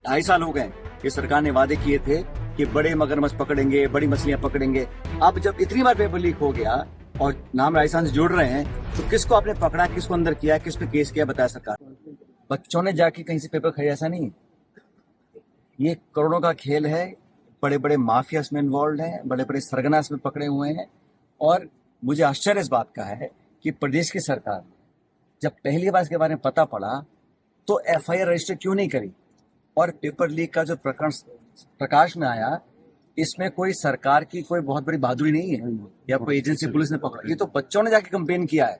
2.5 साल हो गए। ये सरकार ने वादे किए थे कि बड़े मगरमच्छ पकड़ेंगे, बड़ी मछलियां पकड़ेंगे। अब जब इतनी बार पेपर लीक हो गया और नाम राजस्थान से जुड़ रहे हैं, तो किसको आपने पकड़ा, किसको अंदर किया, किस पे केस किया, बताया सरकार। बच्चों ने जाके कहीं से पेपर खरीदा, ऐसा नहीं है। ये करोड़ों का खेल है। बड़े बड़े माफिया इसमें इन्वॉल्व हैं, बड़े बड़े सरगना इसमें पकड़े हुए हैं। और मुझे आश्चर्य इस बात का है कि प्रदेश की सरकार जब पहली बार इसके बारे में पता पड़ा तो एफआईआर रजिस्टर क्यों नहीं करी। और पेपर लीक का जो प्रकरण प्रकाश में आया, इसमें कोई सरकार की कोई बहुत बड़ी बहादुरी नहीं है या कोई एजेंसी पुलिस ने पकड़ा। ये तो बच्चों ने जाके कंप्लेन किया है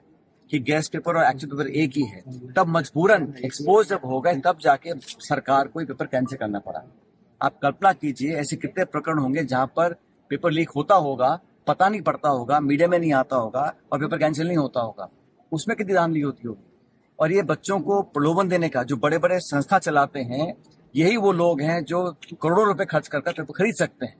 कि गैस पेपर और एक्चुअल पेपर एक ही है। तब मजबूरन एक्सपोज जब हो गए, तब जाके सरकार को पेपर कैंसिल करना पड़ा। आप कल्पना कीजिए ऐसे कितने प्रकरण होंगे जहां पर पेपर लीक होता होगा, पता नहीं पड़ता होगा, मीडिया में नहीं आता होगा और पेपर कैंसिल नहीं होता होगा। उसमें कितनी धांधली होती होगी। और ये बच्चों को प्रलोभन देने का, जो बड़े बड़े संस्था चलाते हैं, यही वो लोग हैं जो करोड़ों रुपए खर्च कर पेपर खरीद सकते हैं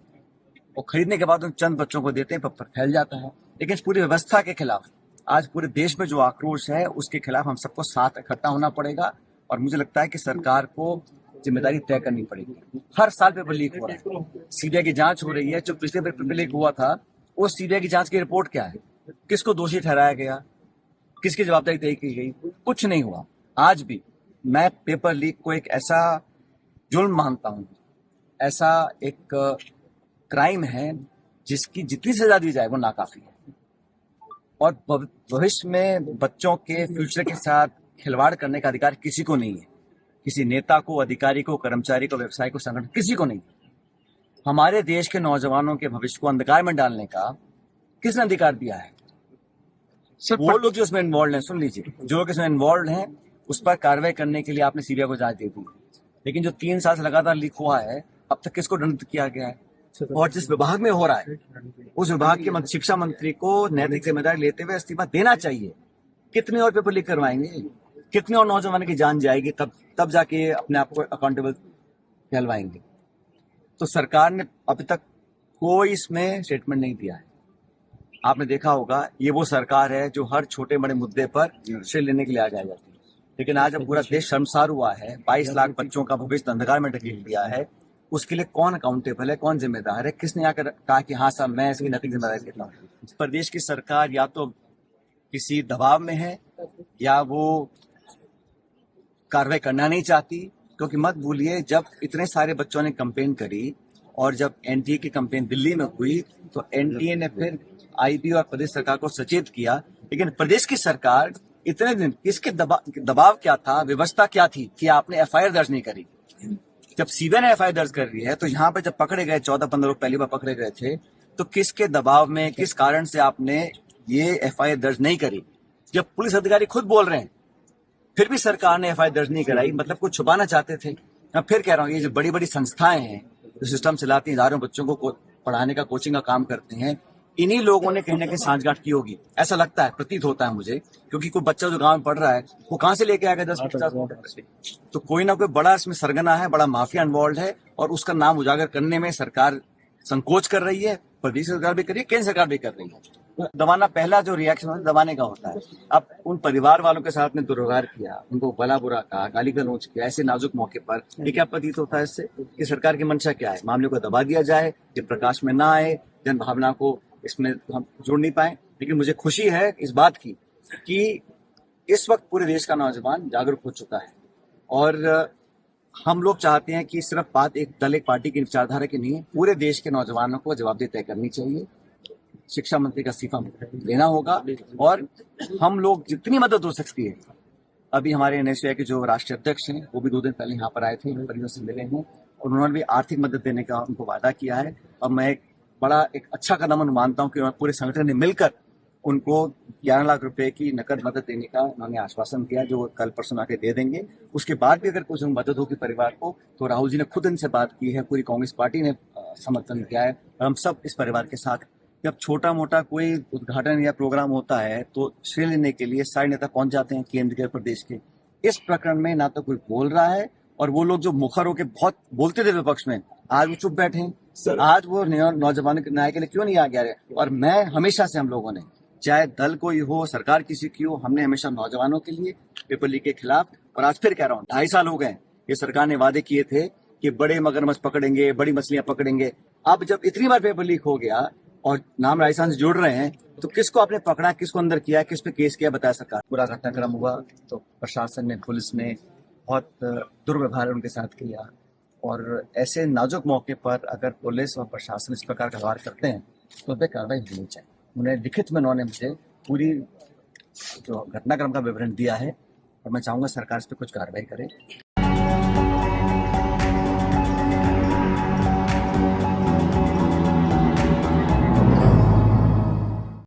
और खरीदने के बाद उन चंद बच्चों को देते हैं, पेपर फैल जाता है। लेकिन इस पूरी व्यवस्था के खिलाफ आज पूरे देश में जो आक्रोश है, उसके खिलाफ हम सबको साथ इकट्ठा होना पड़ेगा। और मुझे लगता है कि सरकार को जिम्मेदारी तय करनी पड़ेगी। हर साल पेपर लीक हो रहा है, सीबीआई की जांच हो रही है। जो पिछले पेपर लीक हुआ था, उस सीबीआई की जांच की रिपोर्ट क्या है, किसको दोषी ठहराया गया, किसकी जवाबदारी तय की गई, कुछ नहीं हुआ। आज भी मैं पेपर लीक को एक ऐसा जुल्म मानता हूं, ऐसा एक क्राइम है जिसकी जितनी सजा दी जाए वो नाकाफी है। और भविष्य में बच्चों के फ्यूचर के साथ खिलवाड़ करने का अधिकार किसी को नहीं है। किसी नेता को, अधिकारी को, कर्मचारी को, व्यवसायी को, संगठन, किसी को नहीं। हमारे देश के नौजवानों के भविष्य को अंधकार में डालने का किसने अधिकार दिया है? वो लोग जो इसमें इन्वॉल्व हैं, सुन लीजिए, जो लोग इसमें इन्वॉल्व हैं उस पर कार्रवाई करने के लिए आपने सीबीआई को जांच दे दी। लेकिन जो 3 साल से लगातार लीक हुआ है, अब तक किसको दंडित किया गया है? और जिस विभाग में हो रहा है, उस विभाग के शिक्षा मंत्री को नैतिक जिम्मेदारी लेते हुए इस्तीफा देना चाहिए। कितने और पेपर लीक करवाएंगे, कितने और नौजवानों की जान जाएगी, तब जाके अपने आप को अकाउंटेबल कहलवाएंगे। तो सरकार ने अभी तक कोई इसमें स्टेटमेंट नहीं दिया है। आपने देखा होगा, ये वो सरकार है जो हर छोटे बड़े मुद्दे पर श्रेय लेने के लिए आ जाती है। लेकिन आज जब पूरा देश शर्मसार हुआ है, 22 लाख बच्चों का भविष्य अंधकार में ढकेल दिया है, उसके लिए कौन अकाउंटेबल है, कौन जिम्मेदार है? किसने आकर कहा कि हाँ साहब मैं इसकी नैतिक जिम्मेदारी लेता हूँ? प्रदेश की सरकार या तो किसी दबाव में है या वो कार्रवाई करना नहीं चाहती। क्योंकि मत भूलिए, जब इतने सारे बच्चों ने कंप्लेन करी और जब एनटीए की कंप्लेन दिल्ली में हुई, तो एनटीए ने फिर आईबी और प्रदेश सरकार को सचेत किया। लेकिन प्रदेश की सरकार इतने दिन किसके दबाव क्या था, व्यवस्था क्या थी कि आपने एफआईआर दर्ज नहीं करी? जब सीबीआई ने एफआईआर दर्ज कर रही है, तो यहाँ पे जब पकड़े गए 14-15 लोग पहली बार पकड़े गए थे, तो किसके दबाव में, किस कारण से आपने ये एफआईआर दर्ज नहीं करी? जब पुलिस अधिकारी खुद बोल रहे हैं, फिर भी सरकार ने एफआईआर दर्ज नहीं कराई, मतलब कुछ छुपाना चाहते थे। मैं फिर कह रहा हूँ, ये जो बड़ी बड़ी संस्थाएं हैं जो सिस्टम चलाती हैं, हजारों बच्चों को पढ़ाने का, कोचिंग का काम करते हैं, इन्हीं लोगों ने कहीं ना कहीं सांठगांठ की होगी, ऐसा लगता है, प्रतीत होता है मुझे। क्योंकि कोई बच्चा जो गांव में पढ़ रहा है, वो कहां से लेके आएगा 10-50? तो कोई ना कोई बड़ा इसमें सरगना है, बड़ा माफिया इन्वॉल्व है, और उसका नाम उजागर करने में सरकार संकोच कर रही है। प्रदेश सरकार भी कर रही है, केंद्र सरकार भी कर रही है। दबाना, पहला जो रिएक्शन होता है दबाने का होता है। अब उन परिवार वालों के साथ में दुर्व्यवहार किया, उनको भला बुरा कहा, गाली गलौज किया, ऐसे नाजुक मौके पर, ये क्या प्रतीत होता है इससे कि सरकार की मंशा क्या है? मामले को दबा दिया जाए, ये प्रकाश में ना आए, जन भावना को इसमें हम जोड़ नहीं पाए। लेकिन मुझे खुशी है इस बात की कि इस वक्त पूरे देश का नौजवान जागरूक हो चुका है। और हम लोग चाहते हैं कि सिर्फ बात एक दल, एक पार्टी की विचारधारा की नहीं है, पूरे देश के नौजवानों को जवाबदेही तय करनी चाहिए। शिक्षा मंत्री का इस्तीफा लेना होगा और हम लोग जितनी मदद हो सकती है। अभी हमारे एनएसयूआई के जो राष्ट्रीय अध्यक्ष हैं, वो भी 2 दिन पहले यहाँ पर आए थे, परिवार से मिले हैं और उन्होंने भी आर्थिक मदद देने का उनको वादा किया है। और मैं एक अच्छा कदम मानता हूँ कि पूरे संगठन ने मिलकर उनको 11 लाख रुपए की नकद मदद देने का उन्होंने आश्वासन दिया, जो कल परसों आके दे देंगे। उसके बाद भी अगर कुछ मदद होगी परिवार को, तो राहुल जी ने खुद इनसे बात की है, पूरी कांग्रेस पार्टी ने समर्थन किया है और हम सब इस परिवार के साथ। जब छोटा मोटा कोई उद्घाटन या प्रोग्राम होता है, तो श्रेय लेने के लिए सारे नेता पहुंच जाते हैं, केंद्र के, प्रदेश के। इस प्रकरण में ना तो कोई बोल रहा है, और वो लोग जो मुखर होकर बहुत बोलते थे विपक्ष में, आज वो चुप बैठे हैं। आज वो नौजवानों के न्याय के लिए क्यों नहीं आ गया? और मैं हमेशा से, हम लोगों ने, चाहे दल कोई हो, सरकार किसी की हो, हमने हमेशा नौजवानों के लिए, पेपर लीक के खिलाफ, और आज फिर कह रहा हूँ 2.5 साल हो गए, ये सरकार ने वादे किए थे कि बड़े मगरमच्छ पकड़ेंगे, बड़ी मछलियां पकड़ेंगे। अब जब इतनी बार पेपर लीक हो गया और नाम राजस्थान से जुड़ रहे हैं, तो किसको आपने पकड़ा, किसको अंदर किया, किस पे केस किया, बताया सरकार। पूरा घटनाक्रम हुआ तो प्रशासन ने, पुलिस ने बहुत दुर्व्यवहार उनके साथ किया। और ऐसे नाजुक मौके पर अगर पुलिस और प्रशासन इस प्रकार का व्यवहार करते हैं तो उन पर कार्रवाई होनी चाहिए। उन्हें लिखित में उन्होंने मुझे पूरी जो घटनाक्रम का विवरण दिया है और मैं चाहूंगा सरकार इस पर कुछ कार्रवाई करे।